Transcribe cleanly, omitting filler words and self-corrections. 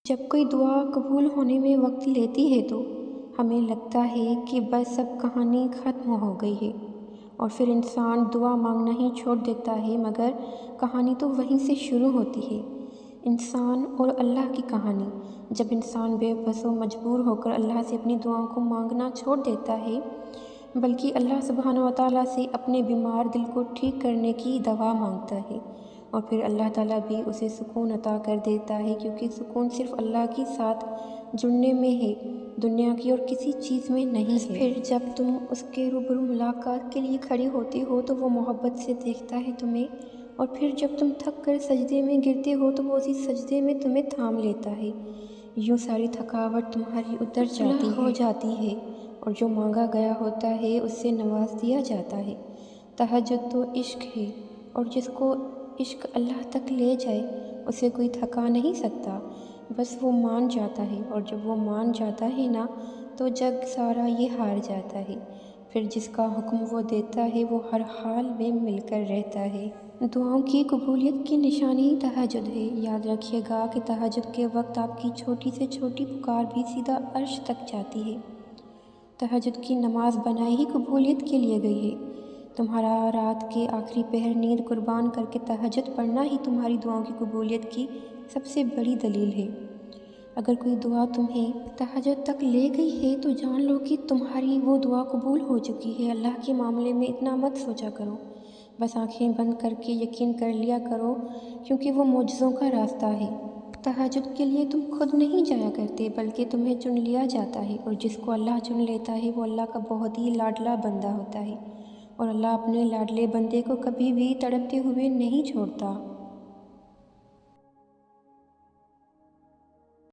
جب کوئی دعا قبول ہونے میں وقت لیتی ہے تو ہمیں لگتا ہے کہ بس اب کہانی ختم ہو گئی ہے اور پھر انسان دعا مانگنا ہی چھوڑ دیتا ہے، مگر کہانی تو وہیں سے شروع ہوتی ہے۔ انسان اور اللہ کی کہانی۔ جب انسان بے بس و مجبور ہو کر اللہ سے اپنی دعاؤں کو مانگنا چھوڑ دیتا ہے، بلکہ اللہ سبحانہ و تعالیٰ سے اپنے بیمار دل کو ٹھیک کرنے کی دوا مانگتا ہے، اور پھر اللہ تعالیٰ بھی اسے سکون عطا کر دیتا ہے، کیونکہ سکون صرف اللہ کے ساتھ جڑنے میں ہے، دنیا کی اور کسی چیز میں نہیں ہے۔ پھر جب تم اس کے روبرو ملاقات کے لیے کھڑے ہوتے ہو تو وہ محبت سے دیکھتا ہے تمہیں، اور پھر جب تم تھک کر سجدے میں گرتے ہو تو وہ اسی سجدے میں تمہیں تھام لیتا ہے۔ یوں ساری تھکاوٹ تمہاری اتر ہو جاتی ہے اور جو مانگا گیا ہوتا ہے اس سے نواز دیا جاتا ہے۔ تہجد تو عشق ہے، اور جس کو عشق اللہ تک لے جائے اسے کوئی تھکا نہیں سکتا، بس وہ مان جاتا ہے، اور جب وہ مان جاتا ہے نا تو جگ سارا یہ ہار جاتا ہے۔ پھر جس کا حکم وہ دیتا ہے وہ ہر حال میں مل کر رہتا ہے۔ دعاؤں کی قبولیت کی نشانی تہجد ہے۔ یاد رکھیے گا کہ تہجد کے وقت آپ کی چھوٹی سے چھوٹی پکار بھی سیدھا عرش تک جاتی ہے۔ تہجد کی نماز بنائی ہی قبولیت کے لیے گئی ہے۔ تمہارا رات کے آخری پہر نیند قربان کر کے تہجد پڑھنا ہی تمہاری دعاؤں کی قبولیت کی سب سے بڑی دلیل ہے۔ اگر کوئی دعا تمہیں تہجد تک لے گئی ہے تو جان لو کہ تمہاری وہ دعا قبول ہو چکی ہے۔ اللہ کے معاملے میں اتنا مت سوچا کرو، بس آنکھیں بند کر کے یقین کر لیا کرو، کیونکہ وہ معجزوں کا راستہ ہے۔ تہجد کے لیے تم خود نہیں جایا کرتے، بلکہ تمہیں چن لیا جاتا ہے، اور جس کو اللہ چن لیتا ہے وہ اللہ کا بہت ہی لاڈلا بندہ ہوتا ہے، اور اللہ اپنے لاڈلے بندے کو کبھی بھی تڑپتے ہوئے نہیں چھوڑتا۔